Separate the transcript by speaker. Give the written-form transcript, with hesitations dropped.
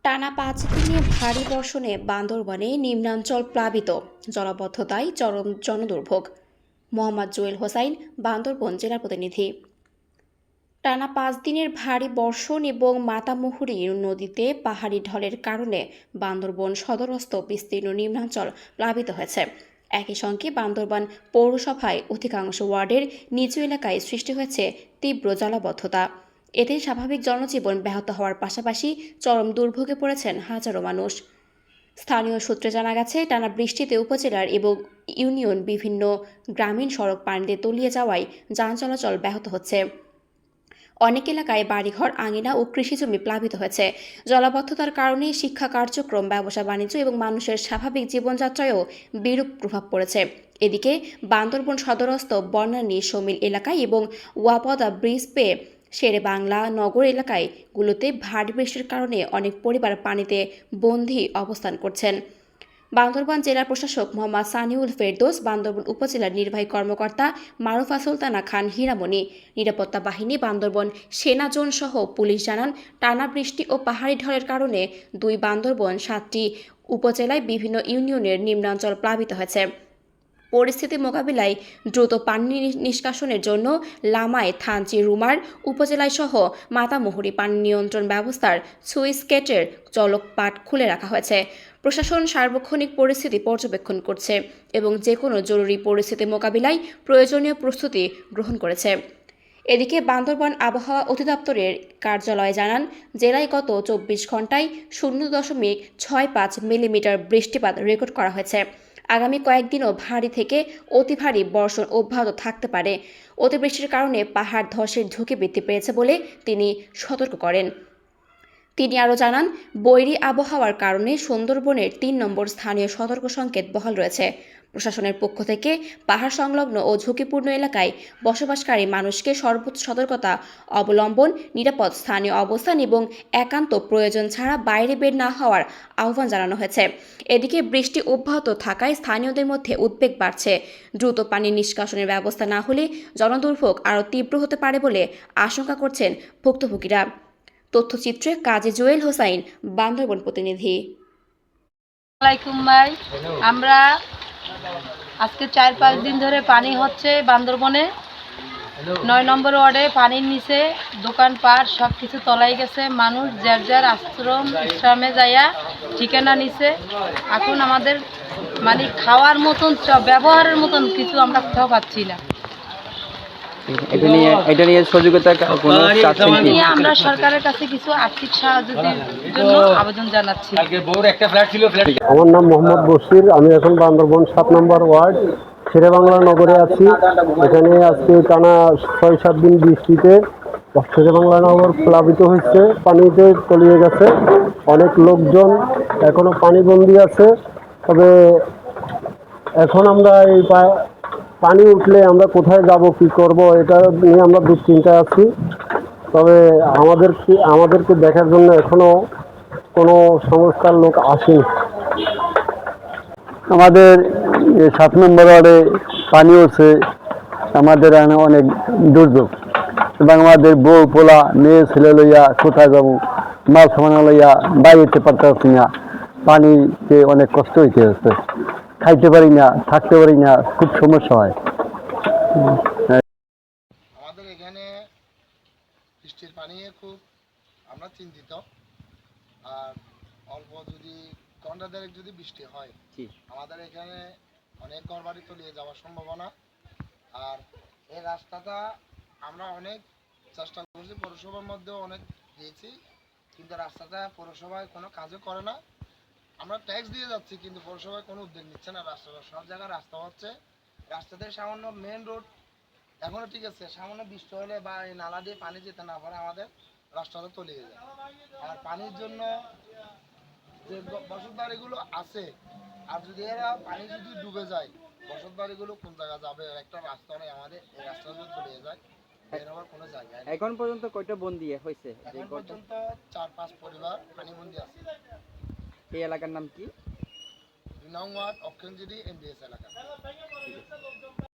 Speaker 1: টানা ৫ দিনে ভারী বর্ষণে বান্দরবানে নিম্নাঞ্চল প্লাবিত, জলাবদ্ধতায় চরম জনদুর্ভোগ। মোহাম্মদ জুয়েল হোসাইন, বান্দরবান জেলা প্রতিনিধি। টানা ৫ দিনের ভারী বর্ষণ এবং মাতামুহুরী নদীতে পাহাড়ি ঢলের কারণে বান্দরবান সদরস্থ বিস্তীর্ণ নিম্নাঞ্চল প্লাবিত হয়েছে। একই সঙ্গে বান্দরবান পৌরসভায় অধিকাংশ ওয়ার্ডের নিচু এলাকায় সৃষ্টি হয়েছে তীব্র জলাবদ্ধতা। এতে স্বাভাবিক জনজীবন ব্যাহত হওয়ার পাশাপাশি চরম দুর্ভোগে পড়েছেন হাজারো মানুষ। স্থানীয় সূত্রে জানা গেছে, টানা বৃষ্টিতে উপজেলার এবং ইউনিয়ন বিভিন্ন গ্রামীণ সড়ক পানিতে তলিয়ে যাওয়ায় যান চলাচল ব্যাহত হচ্ছে। অনেক এলাকায় বাড়িঘর, আঙিনা ও কৃষিজমি প্লাবিত হয়েছে। জলাবদ্ধতার কারণে শিক্ষা কার্যক্রম, ব্যবসা বাণিজ্য এবং মানুষের স্বাভাবিক জীবনযাত্রায়ও বিরূপ প্রভাব পড়েছে। এদিকে বান্দরবান সদরস্থ বনানী সমিল এলাকায় এবং ওয়াপদা ব্রিজ পেয়ে শেরে বাংলা নগর এলাকাগুলোতে ভারী বৃষ্টির কারণে অনেক পরিবার পানিতে বন্দী অবস্থান করছেন। বান্দরবান জেলা প্রশাসক মোহাম্মদ সানিউল ফেরদৌস, বান্দরবান উপজেলার নির্বাহী কর্মকর্তা মারুফা সুলতানা খান হীরামণি, নিরাপত্তা বাহিনী, বান্দরবান সেনা জোন সহ পুলিশ জানান, টানা বৃষ্টি ও পাহাড়ি ঢলের কারণে বান্দরবান 7টি উপজেলায় বিভিন্ন ইউনিয়নের নিম্নাঞ্চল প্লাবিত হয়েছে। পরিস্থিতি মোকাবিলায় দ্রুত পানি নিষ্কাশনের জন্য লামায়, থানচি, রুমার উপজেলায় সহ মাতামুহুরী পানি নিয়ন্ত্রণ ব্যবস্থার সুইচ গেটের চলকপাট খুলে রাখা হয়েছে। প্রশাসন সার্বক্ষণিক পরিস্থিতি পর্যবেক্ষণ করছে এবং যে কোনো জরুরি পরিস্থিতি মোকাবিলায় প্রয়োজনীয় প্রস্তুতি গ্রহণ করেছে। এদিকে বান্দরবান আবহাওয়া অধিদপ্তরের কার্যালয় জানান, জেলায় গত 24 ঘন্টায় 0.65 মিলিমিটার বৃষ্টিপাত রেকর্ড করা হয়েছে। আগামী কয়েকদিনও ভারী থেকে অতি ভারী বর্ষণ অব্যাহত থাকতে পারে। অতিবৃষ্টির কারণে পাহাড় ধসের ঝুঁকি বৃদ্ধি পেয়েছে বলে তিনি সতর্ক করেন। তিনি আরও জানান, বৈরী আবহাওয়ার কারণে সুন্দরবনের 3 নম্বর স্থানীয় সতর্ক সংকেত বহাল রয়েছে। প্রশাসনের পক্ষ থেকে পাহাড় সংলগ্ন ও ঝুঁকিপূর্ণ এলাকায় বসবাসকারী মানুষকে সর্বোচ্চ সতর্কতা অবলম্বন, নিরাপদ স্থানীয় অবস্থান এবং একান্ত প্রয়োজন ছাড়া বাইরে বের না হওয়ার আহ্বান জানানো হয়েছে। এদিকে বৃষ্টি অব্যাহত থাকায় স্থানীয়দের মধ্যে উদ্বেগ বাড়ছে। দ্রুত পানি নিষ্কাশনের ব্যবস্থা না হলে জনদুর্ভোগ আরও তীব্র হতে পারে বলে আশঙ্কা করছেন ভুক্তভোগীরা। তথ্যচিত্রে কাজী জুয়েল হোসাইন, বান্দরবান প্রতিনিধি।
Speaker 2: ভাই, আমরা আজকে 4-5 দিন ধরে পানি হচ্ছে বান্দরবনে। 9 নম্বর ওয়ার্ডে পানির নিচে দোকানপাট সব কিছু তলাই গেছে। মানুষ যার যার আশ্রমে যাইয়া ঠিকানা নিছে। এখন আমাদের মানে খাওয়ার মতন, ব্যবহারের মতন কিছু আমরা কোথাও পাচ্ছি না।
Speaker 3: এটা নিয়ে সহযোগিতা
Speaker 2: আমরা সরকারের কাছে কিছু আর্থিক সাহায্যের জন্য আবেদন জানাচ্ছি।
Speaker 4: আমার নাম মোহাম্মদ বশির। আমি এখন বান্দরবান 7 নম্বর ওয়ার্ড শেরে বাংলা নগরে আছি। এখানে আজকে টানা 6-7 দিন বৃষ্টিতে শেরে বাংলা নগর প্লাবিত হয়েছে, পানিতে তলিয়ে গেছে। অনেক লোকজন এখনো পানিবন্দী আছে। তবে এখন আমরা এই পানি উঠলে আমরা কোথায় যাব, কি করব, এটা নিয়ে আমরা দুশ্চিন্তায় আছি। তবে আমাদেরকে দেখার জন্য এখনো কোনো সংস্থার লোক আসেনি।
Speaker 3: আমাদের 7 নম্বর ওয়ার্ডে পানি উঠছে, আমাদের অনেক দুর্যোগ এবং আমাদের বউ পোলা মেয়ে ছেলে লইয়া কোথায় যাবো, মাল সামান লইয়া বাইরেতে পারতেছি না। পানিতে অনেক কষ্ট হইতে হচ্ছে, খাইতে পারি না, থাকতে পারি না, খুব সমস্যা হয়।
Speaker 5: আমাদের এখানে বৃষ্টির পানি খুব আমরা চিন্তিত। আর অল্প যদি ঘন্টা দেড়েক যদি বৃষ্টি হয়, আমাদের এখানে অনেক ঘরবাড়ি তলিয়ে যাওয়ার সম্ভাবনা। আর এই রাস্তাটা আমরা অনেক চেষ্টা করছি, পৌরসভার মধ্যেও অনেক দিয়েছি, কিন্তু রাস্তাটা পৌরসভায় কোনো কাজও করে না। আমরা ট্যাক্স দিয়ে যাচ্ছি, কিন্তু পৌরসভায় কোনো উদ্যোগ নিচ্ছে না। রাস্তাটা সব জায়গায় রাস্তা হচ্ছে, রাস্তাতে সামান্য মেন রোড এখনো ঠিক আছে, সামান্য বৃষ্টি হলে বা এই নালা দিয়ে পানি যেতে না পারে আমাদের রাস্তাটা তলিয়ে যায়। আর পানির জন্য যে বসত বাড়িগুলো আছে, আর যদি এরা পানি যদি ডুবে যায়, বসত বাড়িগুলো কোন জায়গা যাবে? একটা রাস্তা নেই আমাদের, এই রাস্তাটা তলিয়ে যায়, এর আবার কোনো জায়গা নেই।
Speaker 3: এখন পর্যন্ত কয়টা বন্দি হয়েছে?
Speaker 5: এখন পর্যন্ত 4-5 পরিবার পানিবন্দী আছে।
Speaker 3: এই এলাকার নাম কি?
Speaker 5: 2 নং ওয়ার্ড অক্ষেঞ্জিরি MDS এলাকা।